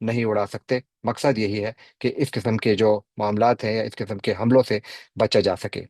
نہیں اڑا سکتے۔ مقصد یہی ہے کہ اس قسم کے جو معاملات ہیں یا اس قسم کے حملوں سے بچا جا سکے۔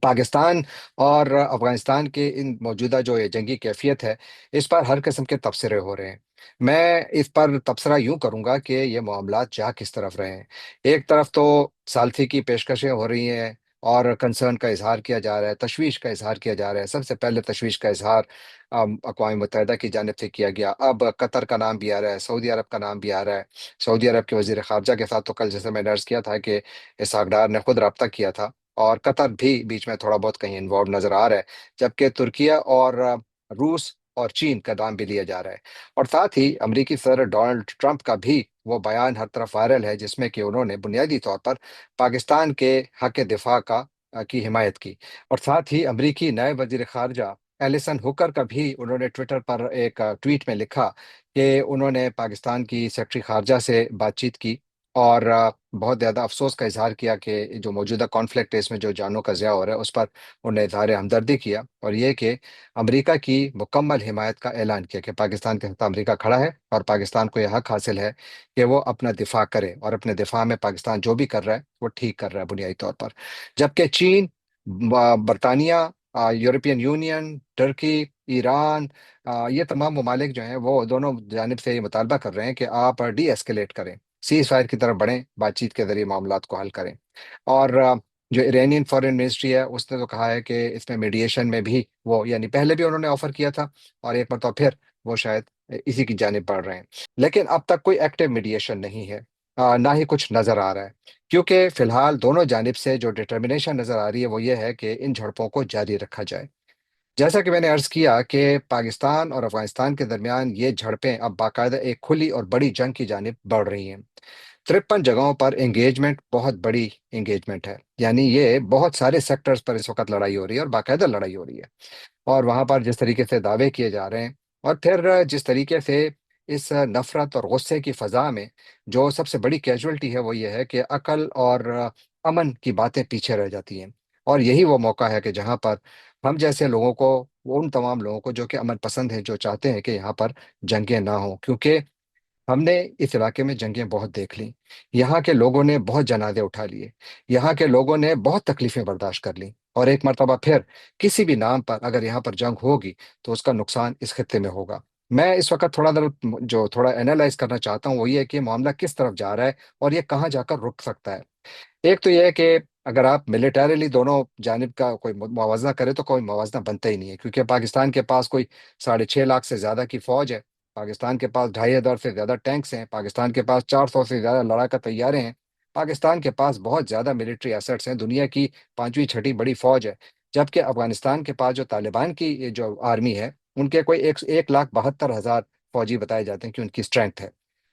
پاکستان اور افغانستان کے ان موجودہ جو یہ جنگی کیفیت ہے، اس پر ہر قسم کے تبصرے ہو رہے ہیں۔ میں اس پر تبصرہ یوں کروں گا کہ یہ معاملات جا کس طرف رہے ہیں۔ ایک طرف تو ثالثی کی پیشکشیں ہو رہی ہیں اور کنسرن کا اظہار کیا جا رہا ہے، تشویش کا اظہار کیا جا رہا ہے۔ سب سے پہلے تشویش کا اظہار اقوام متحدہ کی جانب سے کیا گیا، اب قطر کا نام بھی آ رہا ہے، سعودی عرب کا نام بھی آ رہا ہے۔ سعودی عرب کے وزیر خارجہ کے ساتھ تو کل جیسے میں نے عرض کیا تھا کہ اسحاق ڈار نے خود رابطہ کیا تھا، اور قطر بھی بیچ میں تھوڑا بہت کہیں انوالو نظر آ رہا ہے، جبکہ ترکیہ اور روس اور چین کا نام بھی لیا جا رہا ہے۔ اور ساتھ ہی امریکی صدر ڈونلڈ ٹرمپ کا بھی وہ بیان ہر طرف وائرل ہے، جس میں کہ انہوں نے بنیادی طور پر پاکستان کے حق دفاع کی حمایت کی۔ اور ساتھ ہی امریکی نائب وزیر خارجہ ایلیسن ہوکر کا بھی انہوں نے ٹویٹر پر ایک ٹویٹ میں لکھا کہ انہوں نے پاکستان کی سیکرٹری خارجہ سے بات چیت کی، اور بہت زیادہ افسوس کا اظہار کیا کہ جو موجودہ کانفلکٹ ہے، اس میں جو جانوں کا ضیاع ہو رہا ہے، اس پر انہوں نے اظہار ہمدردی کیا، اور یہ کہ امریکہ کی مکمل حمایت کا اعلان کیا کہ پاکستان کے ساتھ امریکہ کھڑا ہے، اور پاکستان کو یہ حق حاصل ہے کہ وہ اپنا دفاع کرے، اور اپنے دفاع میں پاکستان جو بھی کر رہا ہے وہ ٹھیک کر رہا ہے بنیادی طور پر۔ جبکہ چین، برطانیہ، یورپین یونین، ترکی، ایران، یہ تمام ممالک جو ہیں وہ دونوں جانب سے یہ مطالبہ کر رہے ہیں کہ آپ ڈی ایسکیلیٹ کریں، سیز فائر کی طرف بڑھیں، بات چیت کے ذریعے معاملات کو حل کریں۔ اور جو ایرانین فارن منسٹری ہے، اس نے تو کہا ہے کہ اس میں میڈیشن میں بھی وہ، یعنی پہلے بھی انہوں نے آفر کیا تھا، اور ایک مرتبہ پھر وہ شاید اسی کی جانب بڑھ رہے ہیں، لیکن اب تک کوئی ایکٹیو میڈیشن نہیں ہے، نہ ہی کچھ نظر آ رہا ہے، کیونکہ فی الحال دونوں جانب سے جو ڈٹرمنیشن نظر آ رہی ہے وہ یہ ہے کہ ان جھڑپوں کو جاری رکھا جائے۔ جیسا کہ میں نے عرض کیا کہ پاکستان اور افغانستان کے درمیان یہ جھڑپیں اب باقاعدہ ایک کھلی اور بڑی جنگ کی جانب بڑھ رہی ہیں۔ 53 جگہوں پر انگیجمنٹ، بہت بڑی انگیجمنٹ ہے، یعنی یہ بہت سارے سیکٹرز پر اس وقت لڑائی ہو رہی ہے، اور باقاعدہ لڑائی ہو رہی ہے۔ اور وہاں پر جس طریقے سے دعوے کیے جا رہے ہیں، اور پھر جس طریقے سے اس نفرت اور غصے کی فضا میں جو سب سے بڑی کیجولٹی ہے وہ یہ ہے کہ عقل اور امن کی باتیں پیچھے رہ جاتی ہیں، اور یہی وہ موقع ہے کہ جہاں پر ہم جیسے لوگوں کو، ان تمام لوگوں کو جو کہ امن پسند ہیں، جو چاہتے ہیں کہ یہاں پر جنگیں نہ ہوں، کیونکہ ہم نے اس علاقے میں جنگیں بہت دیکھ لیں، یہاں کے لوگوں نے بہت جنازے اٹھا لیے، یہاں کے لوگوں نے بہت تکلیفیں برداشت کر لیں، اور ایک مرتبہ پھر کسی بھی نام پر اگر یہاں پر جنگ ہوگی تو اس کا نقصان اس خطے میں ہوگا۔ میں اس وقت تھوڑا دیر جو تھوڑا اینالائز کرنا چاہتا ہوں وہ یہ ہے کہ معاملہ کس طرف جا رہا ہے، اور یہ کہاں جا کر رک سکتا ہے۔ ایک تو یہ ہے کہ اگر آپ ملیٹریلی دونوں جانب کا کوئی موازنہ کرے تو کوئی موازنہ بنتا ہی نہیں ہے، کیونکہ پاکستان کے پاس کوئی 6.5 لاکھ سے زیادہ کی فوج ہے، پاکستان کے پاس 2,500 سے زیادہ ٹینکس ہیں، پاکستان کے پاس 400 سے زیادہ لڑاکا طیارے ہیں، پاکستان کے پاس بہت زیادہ ملٹری ایسٹس ہیں، دنیا کی پانچویں چھٹی بڑی فوج ہے۔ جبکہ افغانستان کے پاس جو طالبان کی یہ جو آرمی ہے، ان کے کوئی 1,72,000 فوجی بتائے جاتے ہیں کہ ان کی اسٹرینتھ ہے۔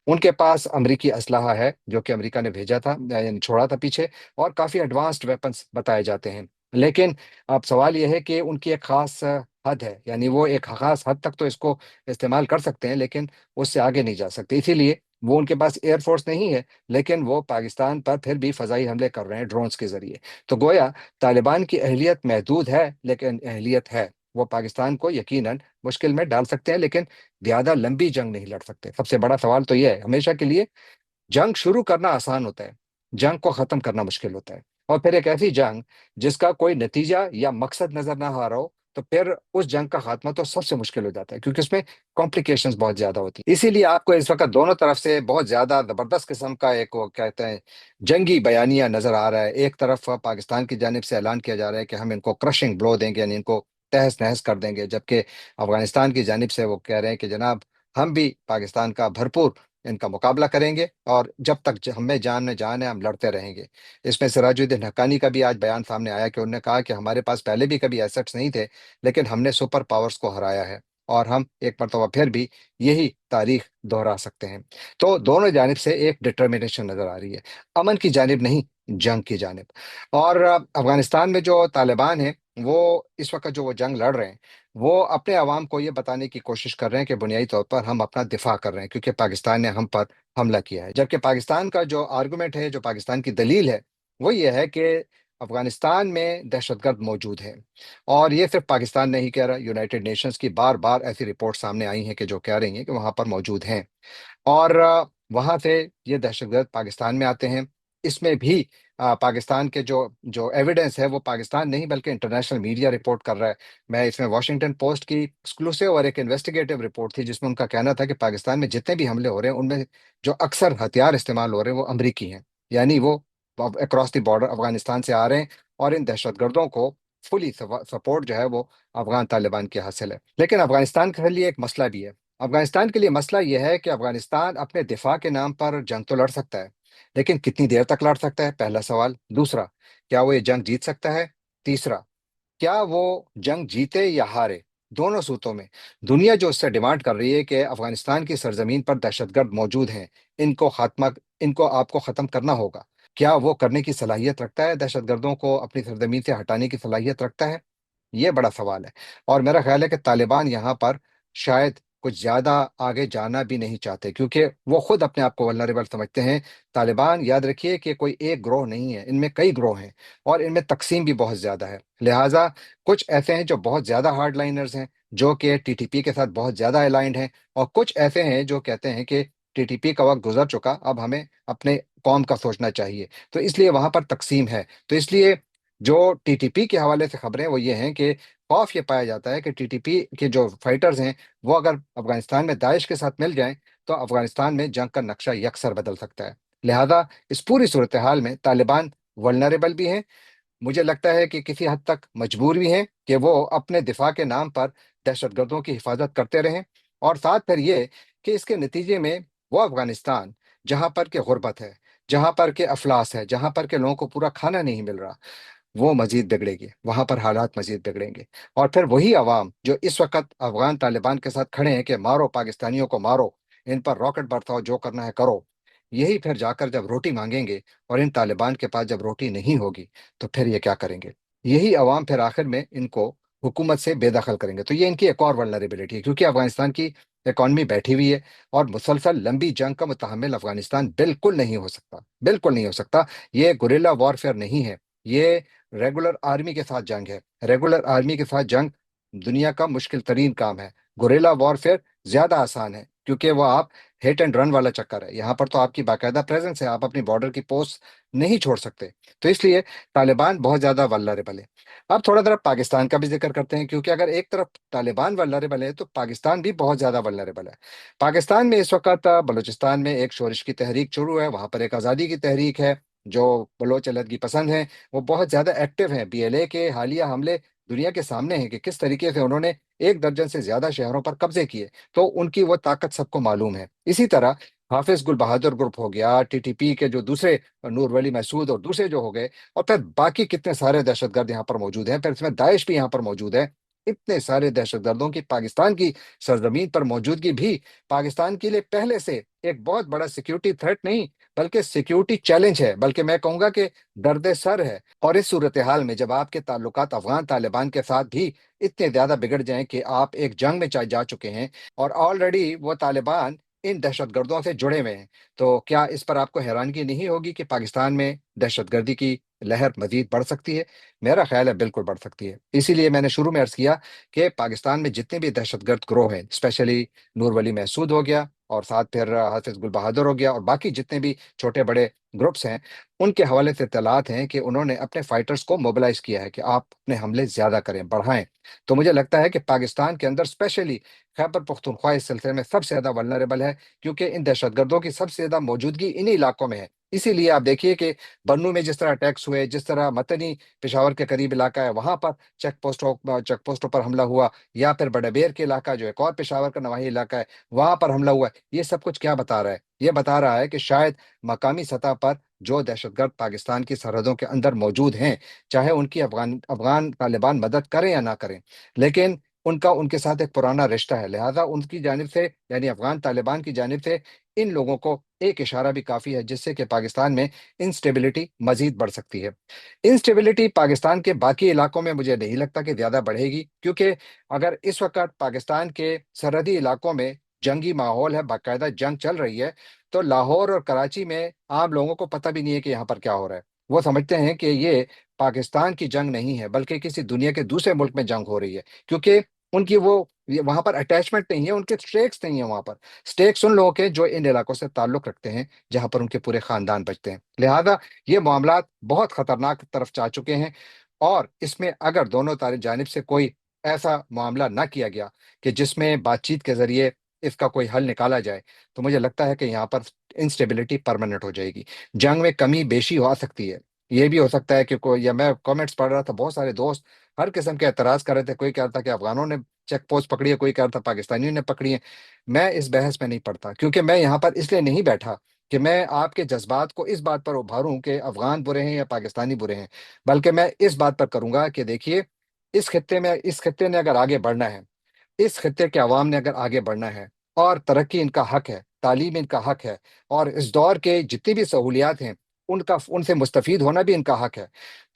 ان کے پاس امریکی اسلحہ ہے جو کہ امریکہ نے بھیجا تھا، یعنی چھوڑا تھا پیچھے، اور کافی ایڈوانسڈ ویپنس بتائے جاتے ہیں۔ لیکن اب سوال یہ ہے کہ ان کی ایک خاص حد ہے، یعنی وہ ایک خاص حد تک تو اس کو استعمال کر سکتے ہیں، لیکن اس سے آگے نہیں جا سکتے، اسی لیے وہ ان کے پاس ایئر فورس نہیں ہے، لیکن وہ پاکستان پر پھر بھی فضائی حملے کر رہے ہیں ڈرونز کے ذریعے۔ تو گویا طالبان کی اہلیت محدود ہے، لیکن اہلیت ہے، وہ پاکستان کو یقیناً مشکل میں ڈال سکتے ہیں، لیکن زیادہ لمبی جنگ نہیں لڑ سکتے۔ سب سے بڑا سوال تو یہ ہے، ہمیشہ کے لیے جنگ شروع کرنا آسان ہوتا ہے، جنگ کو ختم کرنا مشکل ہوتا ہے، اور پھر ایک ایسی جنگ جس کا کوئی نتیجہ یا مقصد نظر نہ آ رہا ہو، تو پھر اس جنگ کا خاتمہ تو سب سے مشکل ہو جاتا ہے، کیونکہ اس میں کمپلیکیشنز بہت زیادہ ہوتی ہیں۔ اسی لیے آپ کو اس وقت دونوں طرف سے بہت زیادہ زبردست قسم کا ایک وہ کہتے ہیں جنگی بیانیہ نظر آ رہا ہے۔ ایک طرف پاکستان کی جانب سے اعلان کیا جا رہا ہے کہ ہم ان کو کرشنگ بلو دیں گے، یعنی ان کو تہس نہس کر دیں گے، جبکہ افغانستان کی جانب سے وہ کہہ رہے ہیں کہ جناب ہم بھی پاکستان کا بھرپور ان کا مقابلہ کریں گے، اور جب تک ہمیں جان میں جان ہے ہم لڑتے رہیں گے۔ اس میں سراج الدین حقانی کا بھی آج بیان سامنے آیا کہ انہوں نے کہا کہ ہمارے پاس پہلے بھی کبھی ایسٹس نہیں تھے، لیکن ہم نے سپر پاورز کو ہرایا ہے، اور ہم ایک مرتبہ پھر بھی یہی تاریخ دہرا سکتے ہیں۔ تو دونوں جانب سے ایک ڈٹرمنیشن نظر آ رہی ہے، امن کی جانب نہیں، جنگ کی جانب۔ اور افغانستان میں جو طالبان ہیں، وہ اس وقت جو وہ جنگ لڑ رہے ہیں، وہ اپنے عوام کو یہ بتانے کی کوشش کر رہے ہیں کہ بنیادی طور پر ہم اپنا دفاع کر رہے ہیں، کیونکہ پاکستان نے ہم پر حملہ کیا ہے۔ جبکہ پاکستان کا جو آرگومنٹ ہے، جو پاکستان کی دلیل ہے، وہ یہ ہے کہ افغانستان میں دہشت گرد موجود ہیں، اور یہ صرف پاکستان نہیں کہہ رہا، یونائٹڈ نیشنز کی بار بار ایسی رپورٹ سامنے آئی ہیں کہ جو کہہ رہی ہیں کہ وہاں پر موجود ہیں۔ اور وہاں سے یہ دہشت گرد پاکستان میں آتے ہیں۔ اس میں بھی پاکستان کے جو جو ایویڈنس ہے وہ پاکستان نہیں بلکہ انٹرنیشنل میڈیا رپورٹ کر رہا ہے۔ میں اس میں واشنگٹن پوسٹ کی ایکسکلوسیو اور ایک انویسٹیگیٹو رپورٹ تھی جس میں ان کا کہنا تھا کہ پاکستان میں جتنے بھی حملے ہو رہے ہیں ان میں جو اکثر ہتھیار استعمال ہو رہے ہیں وہ امریکی ہیں، یعنی وہ اکراس دی بارڈر افغانستان سے آ رہے ہیں، اور ان دہشت گردوں کو فلی سپورٹ جو ہے وہ افغان طالبان کی حاصل ہے۔ لیکن افغانستان کے لیے ایک مسئلہ بھی ہے۔ افغانستان کے لیے مسئلہ یہ ہے کہ افغانستان اپنے دفاع کے نام پر جنگ تو لڑ سکتا ہے، لیکن کتنی دیر تک لڑ سکتا ہے، پہلا سوال۔ دوسرا، کیا وہ یہ جنگ جیت سکتا ہے؟ تیسرا، کیا وہ جنگ جیتے یا ہارے، دونوں صورتوں میں دنیا جو اس سے ڈیمانڈ کر رہی ہے کہ افغانستان کی سرزمین پر دہشت گرد موجود ہیں، ان کو ان کو آپ کو ختم کرنا ہوگا، کیا وہ کرنے کی صلاحیت رکھتا ہے؟ دہشت گردوں کو اپنی سرزمین سے ہٹانے کی صلاحیت رکھتا ہے؟ یہ بڑا سوال ہے۔ اور میرا خیال ہے کہ طالبان یہاں پر شاید کچھ زیادہ آگے جانا بھی نہیں چاہتے، کیونکہ وہ خود اپنے آپ کو ولنریبل سمجھتے ہیں۔ طالبان، یاد رکھیے کہ کوئی ایک گروہ نہیں ہے، ان میں کئی گروہ ہیں، اور ان میں تقسیم بھی بہت زیادہ ہے۔ لہٰذا کچھ ایسے ہیں جو بہت زیادہ ہارڈ لائنرز ہیں، جو کہ ٹی ٹی پی کے ساتھ بہت زیادہ الائنڈ ہیں، اور کچھ ایسے ہیں جو کہتے ہیں کہ ٹی ٹی پی کا وقت گزر چکا، اب ہمیں اپنے قوم کا سوچنا چاہیے۔ تو اس لیے وہاں پر تقسیم ہے۔ تو اس لیے جو ٹی ٹی پی کے حوالے سے خبریں وہ یہ ہیں کہ خوف یہ پایا جاتا ہے کہ ٹی ٹی پی کے جو فائٹرز ہیں وہ اگر افغانستان میں داعش کے ساتھ مل جائیں تو افغانستان میں جنگ کا نقشہ یکسر بدل سکتا ہے۔ لہذا اس پوری صورتحال میں طالبان ولنریبل بھی ہیں، مجھے لگتا ہے کہ کسی حد تک مجبور بھی ہیں کہ وہ اپنے دفاع کے نام پر دہشت گردوں کی حفاظت کرتے رہیں، اور ساتھ پھر یہ کہ اس کے نتیجے میں وہ افغانستان جہاں پر کہ غربت ہے، جہاں پر کہ افلاس ہے، جہاں پر کہ لوگوں کو پورا کھانا نہیں مل رہا، وہ مزید بگڑے گی، وہاں پر حالات مزید بگڑیں گے۔ اور پھر وہی عوام جو اس وقت افغان طالبان کے ساتھ کھڑے ہیں کہ مارو پاکستانیوں کو مارو، ان پر راکٹ برساؤ، جو کرنا ہے کرو، یہی پھر جا کر جب روٹی مانگیں گے اور ان طالبان کے پاس جب روٹی نہیں ہوگی تو پھر یہ کیا کریں گے؟ یہی عوام پھر آخر میں ان کو حکومت سے بے دخل کریں گے۔ تو یہ ان کی ایک اور ولنریبلٹی ہے، کیونکہ افغانستان کی اکانومی بیٹھی ہوئی ہے، اور مسلسل لمبی جنگ کا متحمل افغانستان بالکل نہیں ہو سکتا، بالکل نہیں ہو سکتا۔ یہ گوریلا وارفیئر نہیں ہے، یہ ریگولر آرمی کے ساتھ جنگ ہے۔ ریگولر آرمی کے ساتھ جنگ دنیا کا مشکل ترین کام ہے۔ گوریلا وارفیئر زیادہ آسان ہے، کیونکہ وہ آپ ہٹ اینڈ رن والا چکر ہے، یہاں پر تو آپ کی باقاعدہ پریزنس ہے، آپ اپنی بارڈر کی پوسٹ نہیں چھوڑ سکتے۔ تو اس لیے طالبان بہت زیادہ ولنریبل ہے۔ اب تھوڑا طرف پاکستان کا بھی ذکر کرتے ہیں، کیونکہ اگر ایک طرف طالبان ولنریبل ہے تو پاکستان بھی بہت زیادہ ولنریبل ہے۔ پاکستان میں اس وقت بلوچستان میں ایک شورش کی تحریک شروع ہے، وہاں پر ایک آزادی کی تحریک ہے، جو بلوچ علیحدگی پسند ہیں، وہ بہت زیادہ ایکٹیو ہیں۔ بی ایل اے کے حالیہ حملے دنیا کے سامنے ہیں کہ کس طریقے سے انہوں نے 1 درجن سے زیادہ شہروں پر قبضے کیے، تو ان کی وہ طاقت سب کو معلوم ہے۔ اسی طرح حافظ گل بہادر گروپ ہو گیا، ٹی ٹی پی کے جو دوسرے نور ولی محسود اور دوسرے جو ہو گئے، اور پھر باقی کتنے سارے دہشت گرد یہاں پر موجود ہیں، پھر اس میں داعش بھی یہاں پر موجود ہے۔ اتنے سارے دہشت گردوں کی پاکستان کی سرزمین پر موجودگی بھی پاکستان کے لیے پہلے سے ایک بہت بڑا سیکیورٹی تھریٹ نہیں بلکہ سیکیورٹی چیلنج ہے، بلکہ میں کہوں گا کہ درد سر ہے۔ اور اس صورتحال میں جب آپ کے تعلقات افغان طالبان کے ساتھ بھی اتنے زیادہ بگڑ جائیں کہ آپ ایک جنگ میں جا چکے ہیں، اور آلریڈی وہ طالبان ان دہشت گردوں سے جڑے ہوئے ہیں، تو کیا اس پر آپ کو حیرانگی نہیں ہوگی کہ پاکستان میں دہشت گردی کی لہر مزید بڑھ سکتی ہے؟ میرا خیال ہے بالکل بڑھ سکتی ہے۔ اسی لیے میں نے شروع میں عرض کیا کہ پاکستان میں جتنے بھی دہشت گرد گروہ ہیں، اسپیشلی نور ولی محسود ہو گیا، اور ساتھ پھر حافظ گل بہادر ہو گیا، اور باقی جتنے بھی چھوٹے بڑے گروپس ہیں، ان کے حوالے سے اطلاعات ہیں کہ انہوں نے اپنے فائٹرز کو موبلائز کیا ہے کہ آپ اپنے حملے زیادہ کریں، بڑھائیں۔ تو مجھے لگتا ہے کہ پاکستان کے اندر اسپیشلی خیبر پختونخوا اس سلسلے میں سب سے زیادہ ولنریبل ہے، کیونکہ ان دہشت گردوں کی سب سے زیادہ موجودگی انہی علاقوں میں ہے۔ اسی لیے آپ دیکھیے کہ بنو میں جس طرح اٹیکس ہوئے، جس طرح متنی پشاور کے قریب علاقہ ہے وہاں پر چیک پوسٹوں پر حملہ ہوا، یا پھر بڑبیر کے علاقہ جو ایک اور پشاور کا نواحی علاقہ ہے وہاں پر حملہ ہوا ہے، یہ سب کچھ کیا بتا رہا ہے؟ یہ بتا رہا ہے کہ شاید مقامی سطح پر جو دہشت گرد پاکستان کی سرحدوں کے اندر موجود ہیں، چاہے ان کی افغان طالبان مدد کریں یا نہ کریں، لیکن ان کا ان کے ساتھ ایک پرانا رشتہ ہے، لہذا ان کی جانب سے یعنی افغان طالبان کی جانب سے ان لوگوں کو ایک اشارہ بھی کافی ہے، جس سے کہ پاکستان میں انسٹیبلٹی مزید بڑھ سکتی ہے۔ انسٹیبلٹی پاکستان کے باقی علاقوں میں مجھے نہیں لگتا کہ زیادہ بڑھے گی، کیونکہ اگر اس وقت پاکستان کے سرحدی علاقوں میں جنگی ماحول ہے، باقاعدہ جنگ چل رہی ہے، تو لاہور اور کراچی میں عام لوگوں کو پتہ بھی نہیں ہے کہ یہاں پر کیا ہو رہا ہے۔ وہ سمجھتے ہیں کہ یہ پاکستان کی جنگ نہیں ہے بلکہ کسی دنیا کے دوسرے ملک میں جنگ ہو رہی ہے، کیونکہ ان کی وہ وہاں پر اٹیچمنٹ نہیں ہے، ان کے سٹیکس نہیں ہیں وہاں پر، سٹیکس ان لوگوں کے جو ان علاقوں سے تعلق رکھتے ہیں جہاں پر ان کے پورے خاندان بچتے ہیں، لہذا یہ معاملات بہت خطرناک طرف جا چکے ہیں، اور اس میں اگر دونوں جانب سے کوئی ایسا معاملہ نہ کیا گیا کہ جس میں بات چیت کے ذریعے اس کا کوئی حل نکالا جائے، تو مجھے لگتا ہے کہ یہاں پر انسٹیبلٹی پرماننٹ ہو جائے گی، جنگ میں کمی بیشی ہو سکتی ہے۔ یہ بھی ہو سکتا ہے کہ کوئی، یا میں کامنٹس پڑھ رہا تھا، بہت سارے دوست ہر قسم کے اعتراض کر رہے تھے، کوئی کہہ رہا تھا کہ افغانوں نے چیک پوسٹ پکڑی ہے، کوئی کہہ رہا تھا پاکستانیوں نے پکڑی ہے۔ میں اس بحث میں نہیں پڑتا، کیونکہ میں یہاں پر اس لیے نہیں بیٹھا کہ میں آپ کے جذبات کو اس بات پر ابھاروں کہ افغان برے ہیں یا پاکستانی برے ہیں، بلکہ میں اس بات پر کروں گا کہ دیکھیے، اس خطے نے اگر آگے بڑھنا ہے، اس خطے کے عوام نے اگر آگے بڑھنا ہے، اور ترقی ان کا حق ہے، تعلیم ان کا حق ہے، اور اس دور کے جتنی بھی سہولیات ہیں ان سے مستفید ہونا بھی ان کا حق ہے،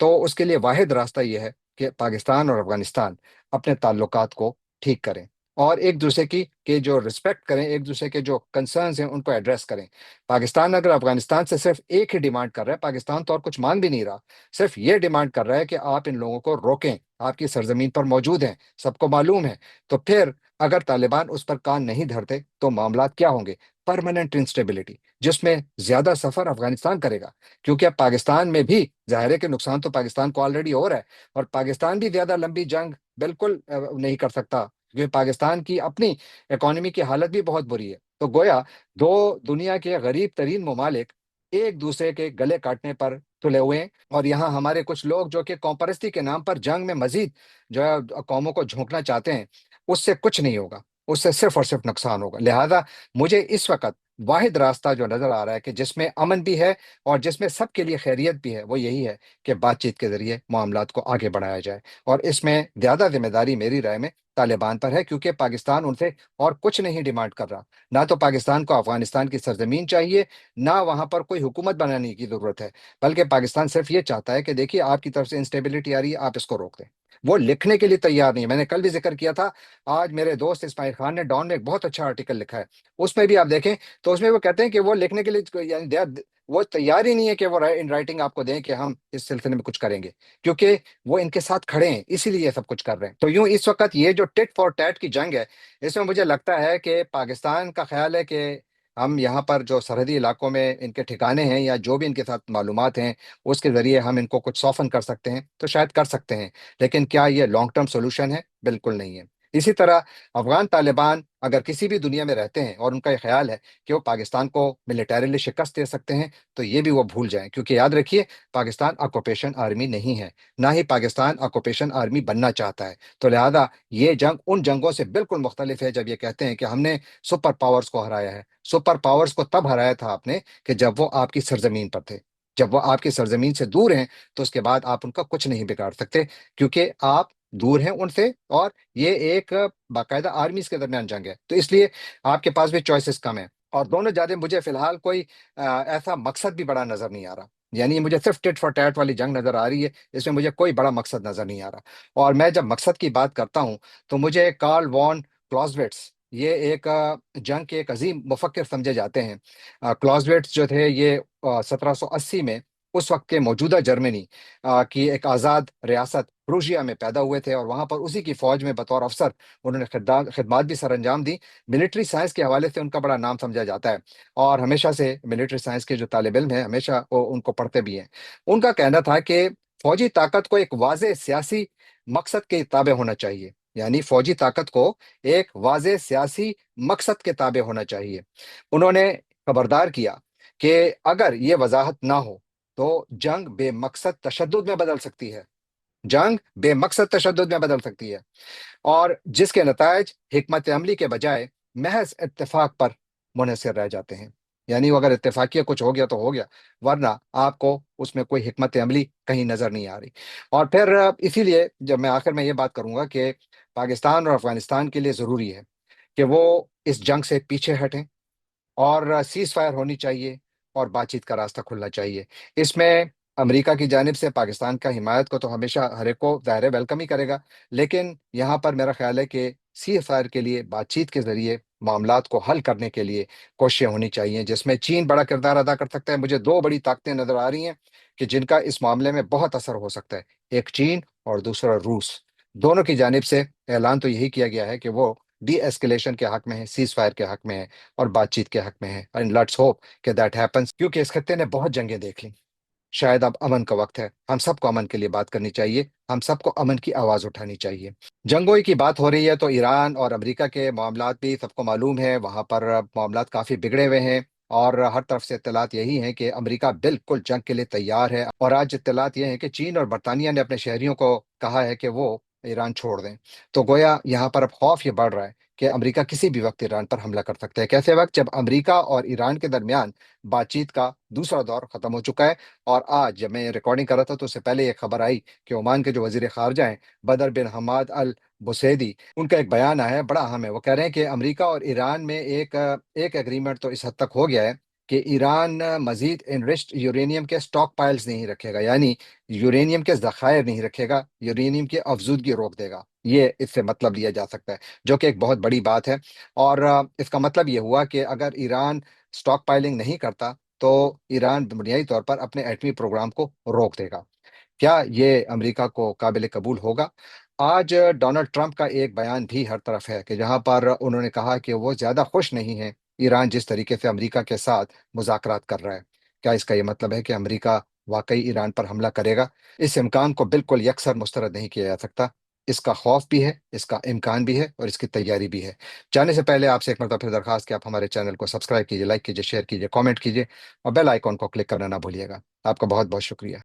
تو اس کے لیے واحد راستہ یہ ہے کہ پاکستان اور افغانستان اپنے تعلقات کو ٹھیک کریں، اور ایک دوسرے کی کے جو رسپیکٹ کریں، ایک دوسرے کے جو کنسرنز ہیں ان کو ایڈریس کریں۔ پاکستان اگر افغانستان سے صرف ایک ہی ڈیمانڈ کر رہا ہے، پاکستان تو اور کچھ مانگ بھی نہیں رہا، صرف یہ ڈیمانڈ کر رہا ہے کہ آپ ان لوگوں کو روکیں، آپ کی سرزمین پر موجود ہیں، سب کو معلوم ہے، تو پھر اگر طالبان اس پر کان نہیں دھرتے تو معاملات کیا ہوں گے؟ پرماننٹ انسٹیبلٹی، جس میں زیادہ سفر افغانستان کرے گا، کیونکہ اب پاکستان میں بھی ظاہر ہے کہ نقصان تو پاکستان کو آلریڈی ہو رہا ہے، اور پاکستان بھی زیادہ لمبی جنگ بالکل نہیں کر سکتا، کیونکہ پاکستان کی اپنی اکانومی کی حالت بھی بہت بری ہے، تو گویا دو دنیا کے غریب ترین ممالک ایک دوسرے کے گلے کاٹنے پر تلے ہوئے ہیں، اور یہاں ہمارے کچھ لوگ جو کہ قوم پرستی کے نام پر جنگ میں مزید جو ہے قوموں کو جھونکنا چاہتے ہیں، اس سے کچھ نہیں ہوگا، اس سے صرف اور صرف نقصان ہوگا۔ لہذا مجھے اس وقت واحد راستہ جو نظر آ رہا ہے کہ جس میں امن بھی ہے اور جس میں سب کے لیے خیریت بھی ہے، وہ یہی ہے کہ بات چیت کے ذریعے معاملات کو آگے بڑھایا جائے، اور اس میں زیادہ ذمہ داری میری رائے میں طالبان پر ہے، کیونکہ پاکستان ان سے اور کچھ نہیں ڈیمانڈ کر رہا، نہ تو پاکستان کو افغانستان کی سرزمین چاہیے، نہ وہاں پر کوئی حکومت بنانے کی ضرورت ہے، بلکہ پاکستان صرف یہ چاہتا ہے کہ دیکھیے آپ کی طرف سے انسٹیبلٹی آ رہی ہے، آپ اس کو روک دیں۔ وہ لکھنے کے لیے تیار نہیں ہے، میں نے کل بھی ذکر کیا تھا، آج میرے دوست اسماعیل خان نے ڈان میں ایک بہت اچھا آرٹیکل لکھا ہے، اس میں بھی آپ دیکھیں تو اس میں وہ کہتے ہیں کہ وہ لکھنے کے لیے یعنی وہ تیار ہی نہیں ہے کہ وہ ان رائٹنگ آپ کو دیں کہ ہم اس سلسلے میں کچھ کریں گے، کیونکہ وہ ان کے ساتھ کھڑے ہیں، اسی لیے یہ سب کچھ کر رہے ہیں۔ تو یوں اس وقت یہ جو ٹٹ فار ٹیٹ کی جنگ ہے، اس میں مجھے لگتا ہے کہ پاکستان کا خیال ہے کہ ہم یہاں پر جو سرحدی علاقوں میں ان کے ٹھکانے ہیں یا جو بھی ان کے ساتھ معلومات ہیں، اس کے ذریعے ہم ان کو کچھ سوفن کر سکتے ہیں، تو شاید کر سکتے ہیں، لیکن کیا یہ لانگ ٹرم سولوشن ہے؟ بالکل نہیں ہے۔ اسی طرح افغان طالبان اگر کسی بھی دنیا میں رہتے ہیں اور ان کا یہ خیال ہے کہ وہ پاکستان کو ملیٹریلی شکست دے سکتے ہیں، تو یہ بھی وہ بھول جائیں، کیونکہ یاد رکھیے پاکستان آکوپیشن آرمی نہیں ہے، نہ ہی پاکستان آکوپیشن آرمی بننا چاہتا ہے، تو لہذا یہ جنگ ان جنگوں سے بالکل مختلف ہے جب یہ کہتے ہیں کہ ہم نے سپر پاورز کو ہرایا ہے۔ سپر پاورز کو تب ہرایا تھا آپ نے کہ جب وہ آپ کی سرزمین پر تھے، جب وہ آپ کی سرزمین سے دور ہیں تو اس کے بعد آپ ان کا کچھ نہیں بگاڑ سکتے، کیونکہ آپ دور ہیں ان سے، اور یہ ایک باقاعدہ آرمیز کے درمیان جنگ ہے، تو اس لیے آپ کے پاس بھی چوائسز کم ہیں، اور دونوں جانب مجھے فی الحال کوئی ایسا مقصد بھی بڑا نظر نہیں آ رہا، یعنی مجھے صرف ٹٹ فار ٹیٹ والی جنگ نظر آ رہی ہے، اس میں مجھے کوئی بڑا مقصد نظر نہیں آ رہا، اور میں جب مقصد کی بات کرتا ہوں تو مجھے کارل وان کلازویٹس، یہ ایک جنگ کے ایک عظیم مفکر سمجھے جاتے ہیں۔ کلازویٹس جو تھے یہ 1780 میں اس وقت کے موجودہ جرمنی کی ایک آزاد ریاست پروشیا میں پیدا ہوئے تھے، اور وہاں پر اسی کی فوج میں بطور افسر انہوں نے خدمات بھی سر انجام دی۔ ملٹری سائنس کے حوالے سے ان کا بڑا نام سمجھا جاتا ہے، اور ہمیشہ سے ملٹری سائنس کے جو طالب علم ہیں ہمیشہ وہ ان کو پڑھتے بھی ہیں۔ ان کا کہنا تھا کہ فوجی طاقت کو ایک واضح سیاسی مقصد کے تابع ہونا چاہیے، یعنی فوجی طاقت کو ایک واضح سیاسی مقصد کے تابع ہونا چاہیے۔ انہوں نے خبردار کیا کہ اگر یہ وضاحت نہ ہو تو جنگ بے مقصد تشدد میں بدل سکتی ہے، جنگ بے مقصد تشدد میں بدل سکتی ہے، اور جس کے نتائج حکمت عملی کے بجائے محض اتفاق پر منحصر رہ جاتے ہیں، یعنی وہ اگر اتفاقیہ کچھ ہو گیا تو ہو گیا، ورنہ آپ کو اس میں کوئی حکمت عملی کہیں نظر نہیں آ رہی۔ اور پھر اسی لیے جب میں آخر میں یہ بات کروں گا کہ پاکستان اور افغانستان کے لیے ضروری ہے کہ وہ اس جنگ سے پیچھے ہٹیں، اور سیز فائر ہونی چاہیے، اور بات چیت کا راستہ کھلنا چاہیے۔ اس میں امریکہ کی جانب سے پاکستان کا حمایت کو تو ہمیشہ ہر ایک کو ظاہر ہے ویلکم ہی کرے گا، لیکن یہاں پر میرا خیال ہے کہ سیز فائر کے لیے بات چیت کے ذریعے معاملات کو حل کرنے کے لیے کوششیں ہونی چاہیے، جس میں چین بڑا کردار ادا کر سکتا ہے۔ مجھے دو بڑی طاقتیں نظر آ رہی ہیں کہ جن کا اس معاملے میں بہت اثر ہو سکتا ہے، ایک چین اور دوسرا روس۔ دونوں کی جانب سے اعلان تو یہی کیا گیا ہے کہ وہ ڈی ایسکیلیشن کے حق میں ہے، سیز فائر کے حق میں ہے، اور بات چیت کے حق میں ہے، اینڈ لیٹس ہوپ کہ دیٹ ہیپنس، کیونکہ اس خطے نے بہت جنگیں دیکھ لی۔ شاید اب امن کا وقت ہے، ہم سب کو امن کے لیے بات کرنی چاہیے، ہم سب کو امن کی آواز اٹھانی چاہیے۔ جنگوئی کی بات ہو رہی ہے تو ایران اور امریکہ کے معاملات بھی سب کو معلوم ہے، وہاں پر معاملات کافی بگڑے ہوئے ہیں، اور ہر طرف سے اطلاعات یہی ہیں کہ امریکہ بالکل جنگ کے لیے تیار ہے، اور آج اطلاعات یہ ہیں کہ چین اور برطانیہ نے اپنے شہریوں کو کہا ہے کہ وہ ایران چھوڑ دیں۔ تو گویا یہاں پر اب خوف یہ بڑھ رہا ہے کہ امریکہ کسی بھی وقت ایران پر حملہ کر سکتا ہے، کیسے وقت جب امریکہ اور ایران کے درمیان بات چیت کا دوسرا دور ختم ہو چکا ہے۔ اور آج جب میں ریکارڈنگ کر رہا تھا تو اس سے پہلے یہ خبر آئی کہ عمان کے جو وزیر خارجہ ہیں، بدر بن حماد البسیدی، ان کا ایک بیان آیا ہے، بڑا اہم ہے۔ وہ کہہ رہے ہیں کہ امریکہ اور ایران میں ایک ایگریمنٹ تو اس حد تک ہو گیا ہے کہ ایران مزید انرچڈ یورینیم کے سٹاک پائلز نہیں رکھے گا، یعنی یورینیم کے ذخائر نہیں رکھے گا، یورینیم کی افزودگی روک دے گا، یہ اس سے مطلب لیا جا سکتا ہے، جو کہ ایک بہت بڑی بات ہے۔ اور اس کا مطلب یہ ہوا کہ اگر ایران سٹاک پائلنگ نہیں کرتا تو ایران بنیادی طور پر اپنے ایٹمی پروگرام کو روک دے گا۔ کیا یہ امریکہ کو قابل قبول ہوگا؟ آج ڈونلڈ ٹرمپ کا ایک بیان بھی ہر طرف ہے کہ جہاں پر انہوں نے کہا کہ وہ زیادہ خوش نہیں ہیں ایران جس طریقے سے امریکہ کے ساتھ مذاکرات کر رہا ہے۔ کیا اس کا یہ مطلب ہے کہ امریکہ واقعی ایران پر حملہ کرے گا؟ اس امکان کو بالکل یکسر مسترد نہیں کیا جا سکتا، اس کا خوف بھی ہے، اس کا امکان بھی ہے، اور اس کی تیاری بھی ہے۔ جانے سے پہلے آپ سے ایک مرتبہ پھر درخواست کہ آپ ہمارے چینل کو سبسکرائب کیجیے، لائک کیجیے، شیئر کیجیے، کامنٹ کیجیے، اور بیل آئیکن کو کلک کرنا نہ بھولیے گا۔ آپ کا بہت بہت شکریہ۔